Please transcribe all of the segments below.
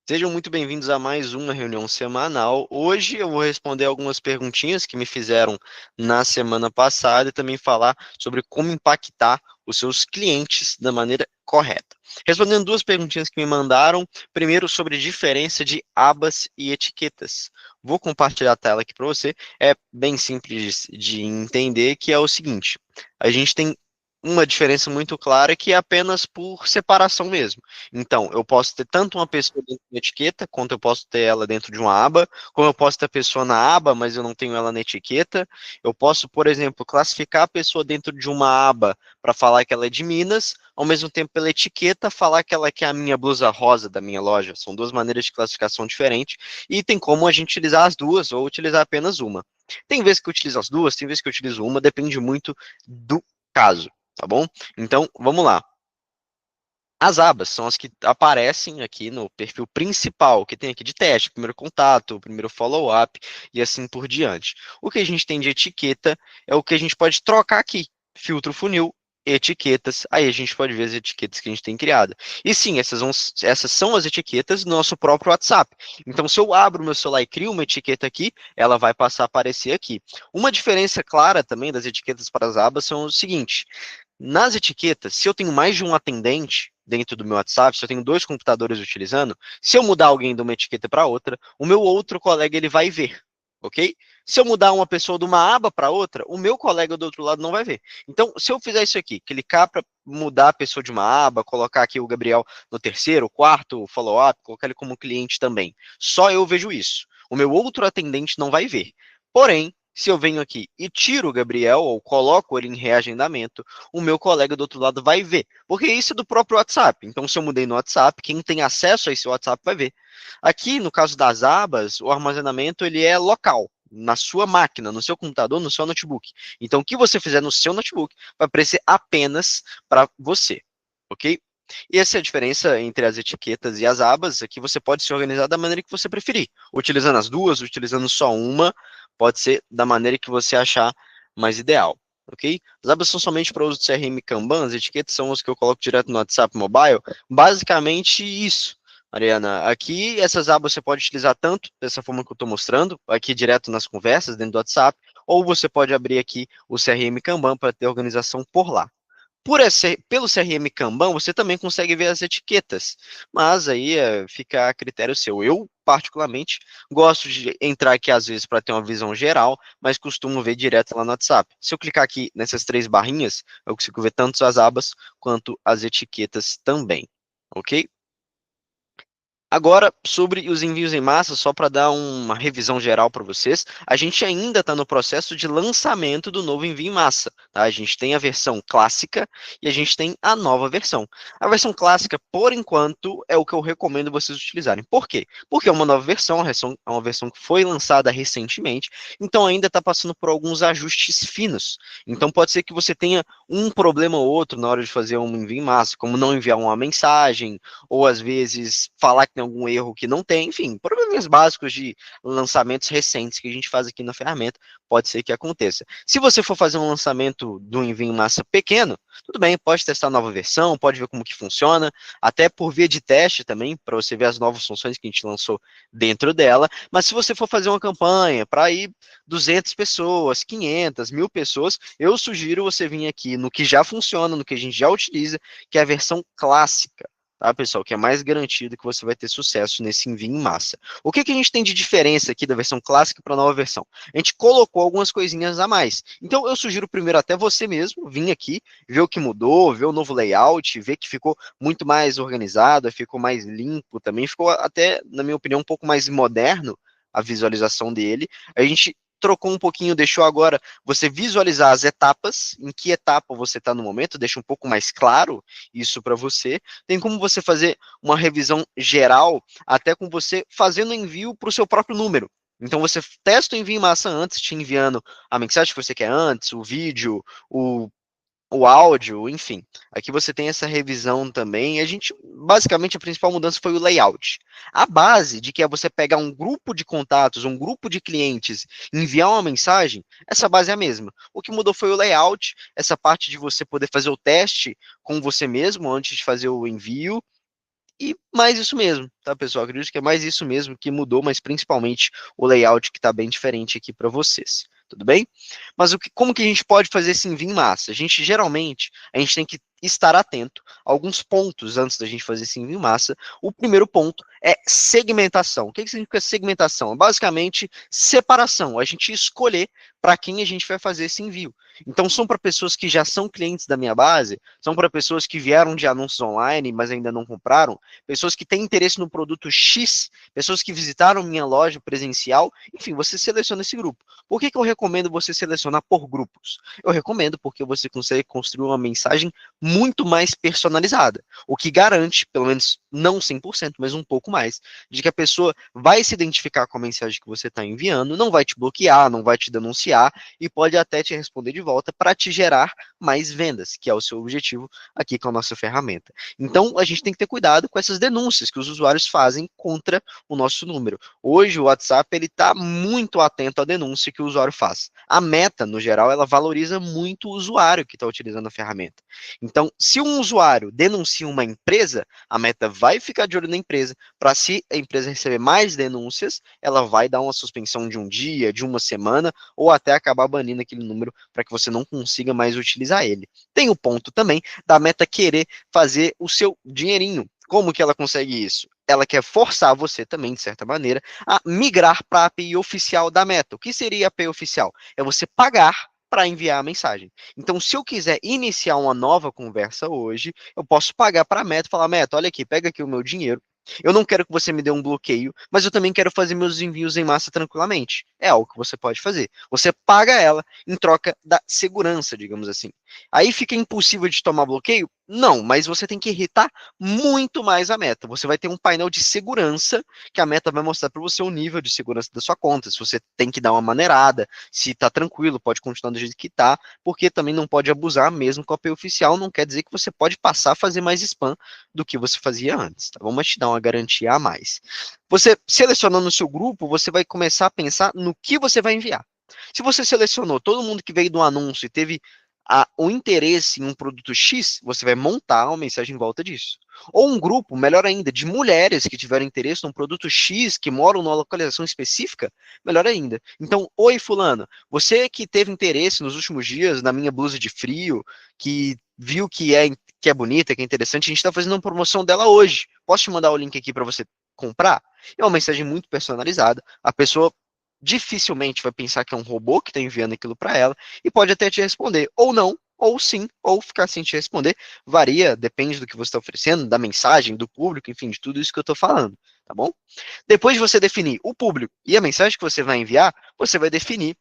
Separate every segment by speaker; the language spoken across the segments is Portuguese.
Speaker 1: Sejam muito bem-vindos a mais uma reunião semanal. Hoje eu vou responder algumas perguntinhas que me fizeram na semana passada e também falar sobre como impactar os seus clientes da maneira correta. Respondendo duas perguntinhas que me mandaram, primeiro sobre diferença de abas e etiquetas. Vou compartilhar a tela aqui para você. É bem simples de entender que é o seguinte: a gente tem uma diferença muito clara que é apenas por separação mesmo. Então, eu posso ter tanto uma pessoa dentro de uma etiqueta, quanto eu posso ter ela dentro de uma aba, como eu posso ter a pessoa na aba, mas eu não tenho ela na etiqueta. Eu posso, por exemplo, classificar a pessoa dentro de uma aba para falar que ela é de Minas, ao mesmo tempo pela etiqueta falar que ela quer a minha blusa rosa da minha loja. São duas maneiras de classificação diferentes e tem como a gente utilizar as duas ou utilizar apenas uma. Tem vezes que eu utilizo as duas, tem vezes que eu utilizo uma, depende muito do caso, tá bom? Então, vamos lá. As abas são as que aparecem aqui no perfil principal, que tem aqui de teste, primeiro contato, primeiro follow-up e assim por diante. O que a gente tem de etiqueta é o que a gente pode trocar aqui, filtro funil, etiquetas, aí a gente pode ver as etiquetas que a gente tem criada. E sim, essas são as etiquetas do nosso próprio WhatsApp. Então, se eu abro o meu celular e crio uma etiqueta aqui, ela vai passar a aparecer aqui. Uma diferença clara também das etiquetas para as abas são o seguinte: nas etiquetas, se eu tenho mais de um atendente dentro do meu WhatsApp, se eu tenho dois computadores utilizando, se eu mudar alguém de uma etiqueta para outra, o meu outro colega ele vai ver, ok? Se eu mudar uma pessoa de uma aba para outra, o meu colega do outro lado não vai ver. Então, se eu fizer isso aqui, clicar para mudar a pessoa de uma aba, colocar aqui o Gabriel no terceiro, quarto, follow-up, colocar ele como cliente também, só eu vejo isso. O meu outro atendente não vai ver. Porém, se eu venho aqui e tiro o Gabriel ou coloco ele em reagendamento, o meu colega do outro lado vai ver. Porque isso é do próprio WhatsApp. Então, se eu mudei no WhatsApp, quem tem acesso a esse WhatsApp vai ver. Aqui, no caso das abas, o armazenamento ele é local, na sua máquina, no seu computador, no seu notebook. Então, o que você fizer no seu notebook vai aparecer apenas para você, ok? E essa é a diferença entre as etiquetas e as abas. Aqui você pode se organizar da maneira que você preferir. Utilizando as duas, utilizando só uma, pode ser da maneira que você achar mais ideal, ok? As abas são somente para uso do CRM Kanban, as etiquetas são as que eu coloco direto no WhatsApp Mobile. Basicamente isso, Ariana. Aqui, essas abas você pode utilizar tanto dessa forma que eu estou mostrando, aqui direto nas conversas, dentro do WhatsApp, ou você pode abrir aqui o CRM Kanban para ter organização por lá. Pelo CRM Kanban, você também consegue ver as etiquetas, mas aí fica a critério seu. Eu, particularmente, gosto de entrar aqui às vezes para ter uma visão geral, mas costumo ver direto lá no WhatsApp. Se eu clicar aqui nessas três barrinhas, eu consigo ver tanto as abas quanto as etiquetas também, ok? Agora, sobre os envios em massa, só para dar uma revisão geral para vocês, a gente ainda está no processo de lançamento do novo envio em massa. Tá? A gente tem a versão clássica e a gente tem a nova versão. A versão clássica, por enquanto, é o que eu recomendo vocês utilizarem. Por quê? Porque é uma nova versão, é uma versão que foi lançada recentemente, então ainda está passando por alguns ajustes finos. Então pode ser que você tenha um problema ou outro na hora de fazer um envio em massa, como não enviar uma mensagem, ou às vezes falar que tem algum erro que não tem, enfim, problemas básicos de lançamentos recentes que a gente faz aqui na ferramenta, pode ser que aconteça. Se você for fazer um lançamento do envio em massa pequeno, tudo bem, pode testar a nova versão, pode ver como que funciona, até por via de teste também, para você ver as novas funções que a gente lançou dentro dela, mas se você for fazer uma campanha para ir 200 pessoas, 500, 1000 pessoas, eu sugiro você vir aqui no que já funciona, no que a gente já utiliza, que é a versão clássica, tá, pessoal? Que é mais garantido que você vai ter sucesso nesse envio em massa. O que que a gente tem de diferença aqui da versão clássica para a nova versão? A gente colocou algumas coisinhas a mais. Então, eu sugiro primeiro até você mesmo vir aqui, ver o que mudou, ver o novo layout, ver que ficou muito mais organizado, ficou mais limpo também, ficou até, na minha opinião, um pouco mais moderno a visualização dele. A gente trocou um pouquinho, deixou agora você visualizar as etapas, em que etapa você está no momento, deixa um pouco mais claro isso para você. Tem como você fazer uma revisão geral, até com você fazendo envio para o seu próprio número. Então você testa o envio em massa antes, te enviando a mensagem que você quer antes, o vídeo, o o áudio, enfim. Aqui você tem essa revisão também. A gente, basicamente, a principal mudança foi o layout. A base de que é você pegar um grupo de contatos, um grupo de clientes, enviar uma mensagem, essa base é a mesma. O que mudou foi o layout, essa parte de você poder fazer o teste com você mesmo antes de fazer o envio, E mais isso mesmo, tá, pessoal? Acredito que é mais isso mesmo que mudou, mas principalmente o layout que está bem diferente aqui para vocês. Tudo bem? Mas como que a gente pode fazer esse envio em massa? A gente tem que estar atento a alguns pontos antes da gente fazer esse envio em massa. O primeiro ponto é segmentação. O que significa segmentação? Basicamente, separação. A gente escolher para quem a gente vai fazer esse envio. Então, são para pessoas que já são clientes da minha base, são para pessoas que vieram de anúncios online, mas ainda não compraram, pessoas que têm interesse no produto X, pessoas que visitaram minha loja presencial, enfim, você seleciona esse grupo. Por que eu recomendo você selecionar por grupos? Eu recomendo porque você consegue construir uma mensagem muito mais personalizada, o que garante, pelo menos não 100%, mas um pouco mais, de que a pessoa vai se identificar com a mensagem que você está enviando, não vai te bloquear, não vai te denunciar e pode até te responder de volta para te gerar mais vendas, que é o seu objetivo aqui com a nossa ferramenta. Então, a gente tem que ter cuidado com essas denúncias que os usuários fazem contra o nosso número. Hoje, o WhatsApp ele está muito atento à denúncia que o usuário faz. A Meta, no geral, ela valoriza muito o usuário que está utilizando a ferramenta. Então, se um usuário denuncia uma empresa, a Meta vai ficar de olho na empresa, para se a empresa receber mais denúncias, ela vai dar uma suspensão de um dia, de uma semana, ou até acabar banindo aquele número para que você não consiga mais utilizar ele. Tem o ponto também da Meta querer fazer o seu dinheirinho. Como que ela consegue isso? Ela quer forçar você também, de certa maneira, a migrar para a API oficial da Meta. O que seria a API oficial? É você pagar para enviar a mensagem. Então, se eu quiser iniciar uma nova conversa hoje, eu posso pagar para a Meta e falar, Meta, olha aqui, pega aqui o meu dinheiro. Eu não quero que você me dê um bloqueio, mas eu também quero fazer meus envios em massa tranquilamente. É algo que você pode fazer. Você paga ela em troca da segurança, digamos assim. Aí fica impossível de tomar bloqueio? Não, mas você tem que irritar muito mais a Meta. Você vai ter um painel de segurança que a Meta vai mostrar para você o nível de segurança da sua conta. Se você tem que dar uma maneirada, se está tranquilo, pode continuar do jeito que está, porque também não pode abusar mesmo com a API oficial. Não quer dizer que você pode passar a fazer mais spam do que você fazia antes. Tá? Vamos te dar uma garantia a mais. Você selecionando o seu grupo, você vai começar a pensar no que você vai enviar. Se você selecionou todo mundo que veio do anúncio e teve o interesse em um produto X, você vai montar uma mensagem em volta disso. Ou um grupo, melhor ainda, de mulheres que tiveram interesse num produto X, que moram numa localização específica, melhor ainda. Então, oi fulano, você que teve interesse nos últimos dias na minha blusa de frio, que viu que é bonita, que é interessante, a gente está fazendo uma promoção dela hoje. Posso te mandar o link aqui para você comprar? É uma mensagem muito personalizada. A pessoa dificilmente vai pensar que é um robô que está enviando aquilo para ela e pode até te responder, ou não, ou sim, ou ficar sem te responder. Varia, depende do que você está oferecendo, da mensagem, do público, enfim, de tudo isso que eu estou falando, tá bom? Depois de você definir o público e a mensagem que você vai enviar, você vai definir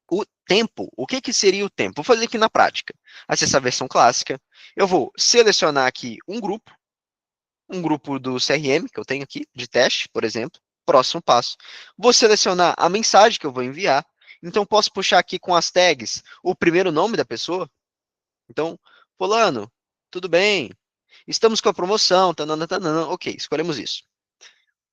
Speaker 1: o tempo. O que seria o tempo? Vou fazer aqui na prática. Acessar a versão clássica. Eu vou selecionar aqui um grupo do CRM que eu tenho aqui, de teste, por exemplo. Próximo passo. Vou selecionar a mensagem que eu vou enviar. Então, posso puxar aqui com as tags o primeiro nome da pessoa. Então, fulano, tudo bem? Estamos com a promoção, tanana, tanana. Ok, escolhemos isso.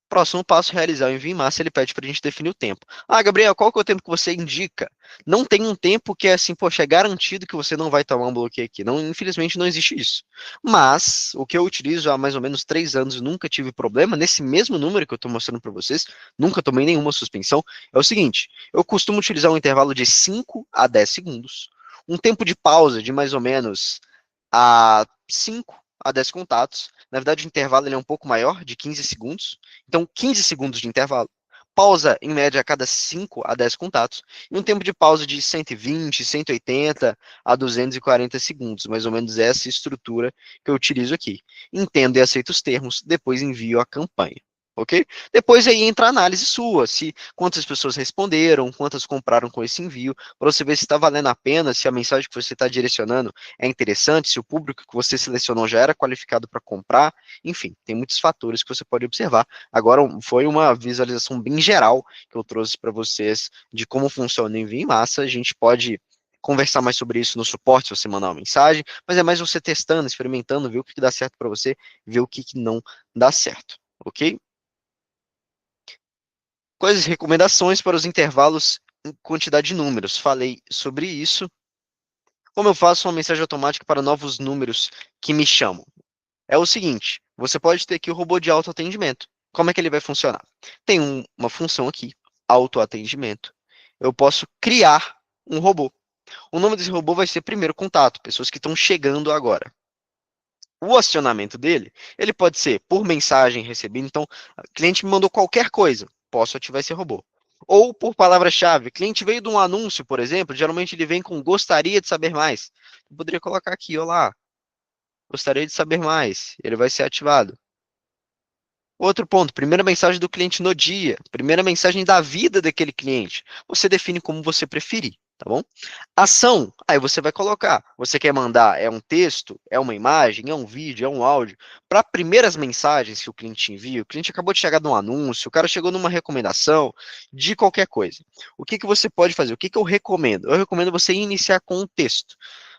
Speaker 1: Próximo passo, realizar o envio em massa, ele pede para a gente definir o tempo. Ah, Gabriel, qual que é o tempo que você indica? Não tem um tempo que é assim, poxa, é garantido que você não vai tomar um bloqueio aqui. Não, infelizmente não existe isso. Mas, o que eu utilizo há mais ou menos 3 anos, nunca tive problema, nesse mesmo número que eu estou mostrando para vocês, nunca tomei nenhuma suspensão, é o seguinte, eu costumo utilizar um intervalo de 5 a 10 segundos, um tempo de pausa de mais ou menos a 5 a 10 contatos. Na verdade, o intervalo ele é um pouco maior, de 15 segundos. Então, 15 segundos de intervalo. Pausa, em média, a cada 5 a 10 contatos. E um tempo de pausa de 120, 180 a 240 segundos. Mais ou menos essa estrutura que eu utilizo aqui. Entendo e aceito os termos, depois envio a campanha. Ok? Depois aí entra a análise sua, se quantas pessoas responderam, quantas compraram com esse envio, para você ver se está valendo a pena, se a mensagem que você está direcionando é interessante, se o público que você selecionou já era qualificado para comprar, enfim, tem muitos fatores que você pode observar. Agora, foi uma visualização bem geral que eu trouxe para vocês de como funciona o envio em massa. A gente pode conversar mais sobre isso no suporte, se você mandar uma mensagem, mas é mais você testando, experimentando, ver o que dá certo para você, ver o que não dá certo, ok? Quais as recomendações para os intervalos em quantidade de números? Falei sobre isso. Como eu faço uma mensagem automática para novos números que me chamam? É o seguinte, você pode ter aqui o robô de autoatendimento. Como é que ele vai funcionar? Tem uma função aqui, autoatendimento. Eu posso criar um robô. O nome desse robô vai ser primeiro contato, pessoas que estão chegando agora. O acionamento dele, ele pode ser por mensagem recebida. Então, o cliente me mandou qualquer coisa, posso ativar esse robô. Ou por palavra-chave, cliente veio de um anúncio, por exemplo, geralmente ele vem com gostaria de saber mais. Eu poderia colocar aqui, olá, gostaria de saber mais. Ele vai ser ativado. Outro ponto, primeira mensagem do cliente no dia, primeira mensagem da vida daquele cliente. Você define como você preferir, tá bom? Ação, aí você vai colocar. Você quer mandar é um texto, é uma imagem, é um vídeo, é um áudio. Para primeiras mensagens que o cliente envia, o cliente acabou de chegar num anúncio, o cara chegou numa recomendação de qualquer coisa. O que que você pode fazer? O que que eu recomendo? Eu recomendo você iniciar com um texto.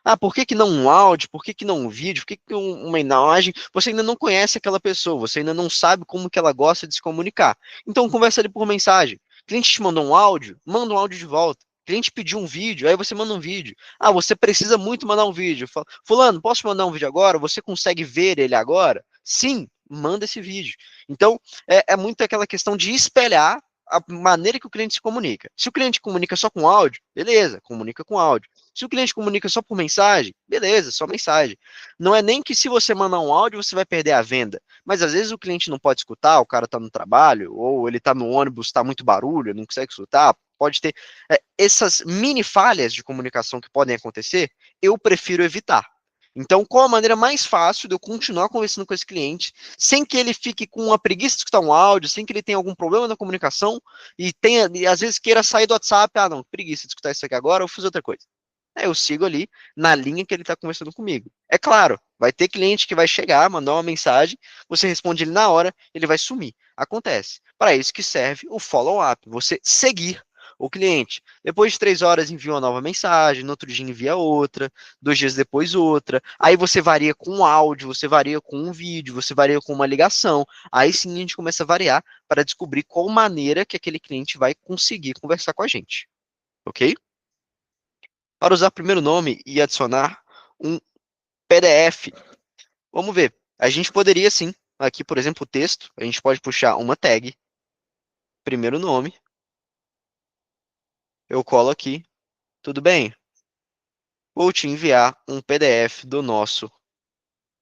Speaker 1: Ah, por que que não um áudio? Por que que não um vídeo? Por que que uma imagem? Você ainda não conhece aquela pessoa, você ainda não sabe como que ela gosta de se comunicar. Então conversa ali por mensagem. O cliente te mandou um áudio, manda um áudio de volta. O cliente pediu um vídeo, aí você manda um vídeo. Ah, você precisa muito mandar um vídeo. Fulano, posso mandar um vídeo agora? Você consegue ver ele agora? Sim, manda esse vídeo. Então, é muito aquela questão de espelhar a maneira que o cliente se comunica. Se o cliente comunica só com áudio, beleza, comunica com áudio. Se o cliente comunica só por mensagem, beleza, só mensagem. Não é nem que se você mandar um áudio você vai perder a venda, mas às vezes o cliente não pode escutar, o cara está no trabalho, ou ele está no ônibus, está muito barulho, não consegue escutar, pode ter essas mini falhas de comunicação que podem acontecer, eu prefiro evitar. Então, qual a maneira mais fácil de eu continuar conversando com esse cliente, sem que ele fique com uma preguiça de escutar um áudio, sem que ele tenha algum problema na comunicação e às vezes queira sair do WhatsApp, ah, não, preguiça de escutar isso aqui agora, eu vou fazer outra coisa. Aí eu sigo ali na linha que ele está conversando comigo. É claro, vai ter cliente que vai chegar, mandar uma mensagem, você responde ele na hora, ele vai sumir. Acontece. Para isso que serve o follow-up, você seguir o cliente. Depois de 3 horas envia uma nova mensagem, no outro dia envia outra, 2 dias depois outra. Aí você varia com um áudio, você varia com um vídeo, você varia com uma ligação. Aí sim a gente começa a variar para descobrir qual maneira que aquele cliente vai conseguir conversar com a gente. Ok? Para usar primeiro nome e adicionar um PDF. Vamos ver. A gente poderia sim, aqui, por exemplo, o texto, a gente pode puxar uma tag, primeiro nome, eu colo aqui, tudo bem? Vou te enviar um PDF do nosso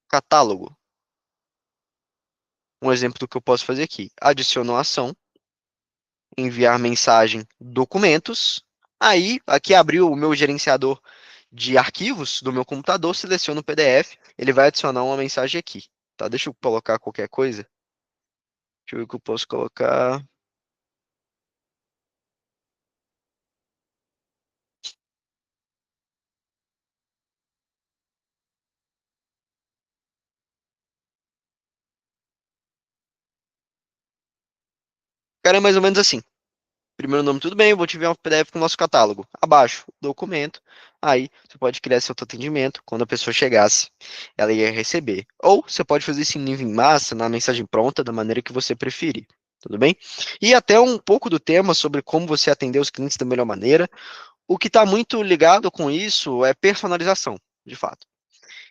Speaker 1: catálogo. Um exemplo do que eu posso fazer aqui. Adiciono a ação, enviar mensagem, documentos. Aí, aqui abriu o meu gerenciador de arquivos do meu computador, seleciono o PDF, ele vai adicionar uma mensagem aqui. Tá? Deixa eu colocar qualquer coisa. Deixa eu ver o que eu posso colocar. Cara, é mais ou menos assim. Primeiro nome, tudo bem, eu vou te enviar um PDF com o nosso catálogo. Abaixo, documento. Aí, você pode criar seu autoatendimento. Quando a pessoa chegasse, ela ia receber. Ou você pode fazer isso em nível em massa, na mensagem pronta, da maneira que você preferir. Tudo bem? E até um pouco do tema sobre como você atender os clientes da melhor maneira. O que está muito ligado com isso é personalização, de fato.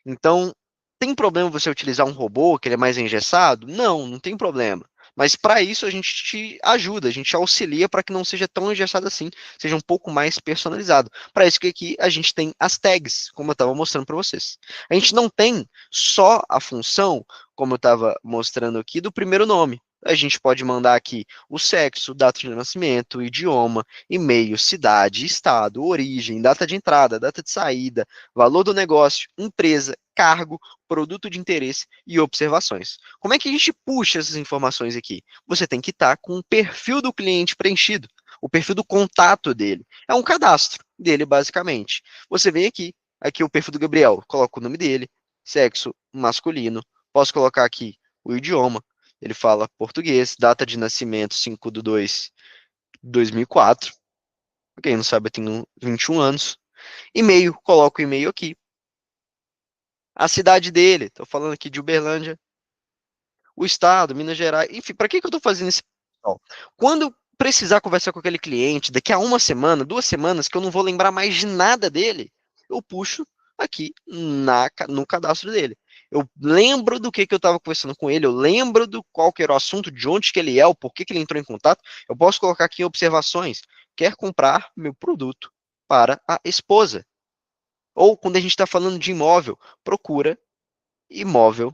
Speaker 1: Então, tem problema você utilizar um robô que ele é mais engessado? Não, não tem problema. Mas para isso a gente te ajuda, a gente te auxilia para que não seja tão engessado assim, seja um pouco mais personalizado. Para isso que aqui a gente tem as tags, como eu estava mostrando para vocês. A gente não tem só a função, como eu estava mostrando aqui, do primeiro nome. A gente pode mandar aqui o sexo, data de nascimento, o idioma, e-mail, cidade, estado, origem, data de entrada, data de saída, valor do negócio, empresa, cargo, produto de interesse e observações. Como é que a gente puxa essas informações aqui? Você tem que estar com o perfil do cliente preenchido, o perfil do contato dele. É um cadastro dele, basicamente. Você vem aqui o perfil do Gabriel, coloca o nome dele, sexo masculino, posso colocar aqui o idioma, ele fala português, data de nascimento 5/2/2004. Quem não sabe, eu tenho 21 anos. E-mail, coloco o e-mail aqui. A cidade dele, estou falando aqui de Uberlândia, o estado, Minas Gerais, enfim, para que que eu estou fazendo esse? Quando eu precisar conversar com aquele cliente, daqui a uma semana, 2 semanas, que eu não vou lembrar mais de nada dele, eu puxo aqui no cadastro dele. eu lembro do que eu estava conversando com ele, eu lembro do qual que era o assunto, de onde que ele é, o porquê que ele entrou em contato, eu posso colocar aqui em observações. Quer comprar meu produto para a esposa. Ou quando a gente está falando de imóvel, procura imóvel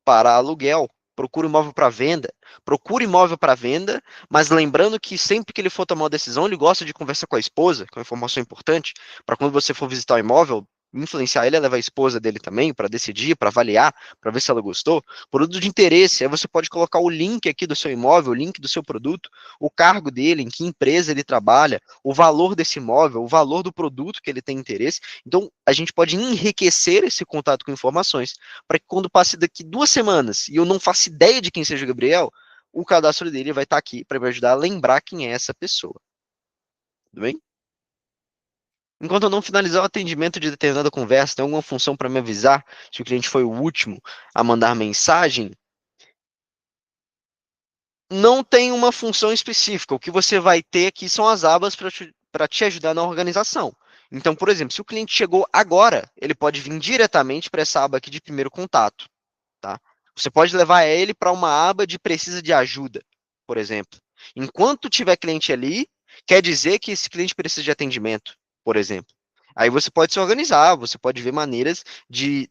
Speaker 1: para aluguel. Procura imóvel para venda. Procura imóvel para venda, mas lembrando que sempre que ele for tomar uma decisão, ele gosta de conversar com a esposa, que é uma informação importante, para quando você for visitar o imóvel, influenciar ele a levar a esposa dele também, para decidir, para avaliar, para ver se ela gostou. Produto de interesse, aí você pode colocar o link aqui do seu imóvel, o link do seu produto, o cargo dele, em que empresa ele trabalha, o valor desse imóvel, o valor do produto que ele tem interesse. Então, a gente pode enriquecer esse contato com informações para que quando passe daqui 2 semanas e eu não faço ideia de quem seja o Gabriel, o cadastro dele vai estar aqui para me ajudar a lembrar quem é essa pessoa. Tudo bem? Enquanto eu não finalizar o atendimento de determinada conversa, tem alguma função para me avisar se o cliente foi o último a mandar mensagem? Não tem uma função específica. O que você vai ter aqui são as abas para te ajudar na organização. Então, por exemplo, se o cliente chegou agora, ele pode vir diretamente para essa aba aqui de primeiro contato. Tá? Você pode levar ele para uma aba de precisa de ajuda, por exemplo. Enquanto tiver cliente ali, quer dizer que esse cliente precisa de atendimento, por exemplo. Aí você pode se organizar, você pode ver maneiras de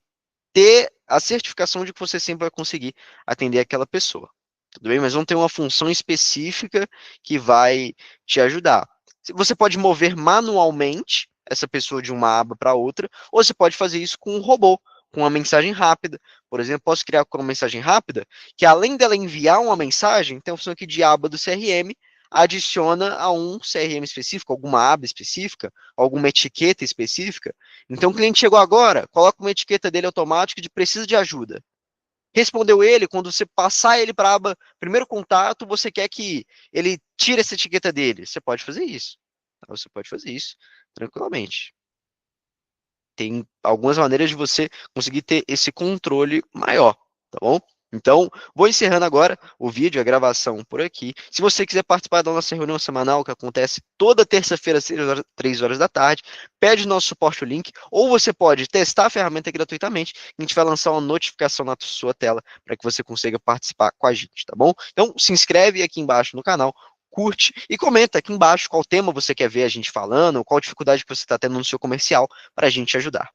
Speaker 1: ter a certificação de que você sempre vai conseguir atender aquela pessoa. Tudo bem? Mas não tem uma função específica que vai te ajudar. Você pode mover manualmente essa pessoa de uma aba para outra, ou você pode fazer isso com um robô, com uma mensagem rápida. Por exemplo, posso criar com uma mensagem rápida, que além dela enviar uma mensagem, tem a opção aqui de aba do CRM, adiciona a um CRM específico, alguma aba específica, alguma etiqueta específica. Então, o cliente chegou agora, coloca uma etiqueta dele automática de precisa de ajuda. Respondeu ele, quando você passar ele para a aba primeiro contato, você quer que ele tire essa etiqueta dele. Você pode fazer isso. Tá? Você pode fazer isso tranquilamente. Tem algumas maneiras de você conseguir ter esse controle maior, tá bom? Então, vou encerrando agora o vídeo, a gravação por aqui. Se você quiser participar da nossa reunião semanal, que acontece toda terça-feira, às 3 horas da tarde, pede nosso suporte o link, ou você pode testar a ferramenta gratuitamente, e a gente vai lançar uma notificação na sua tela para que você consiga participar com a gente, tá bom? Então, se inscreve aqui embaixo no canal, curte e comenta aqui embaixo qual tema você quer ver a gente falando, qual dificuldade que você está tendo no seu comercial, para a gente ajudar.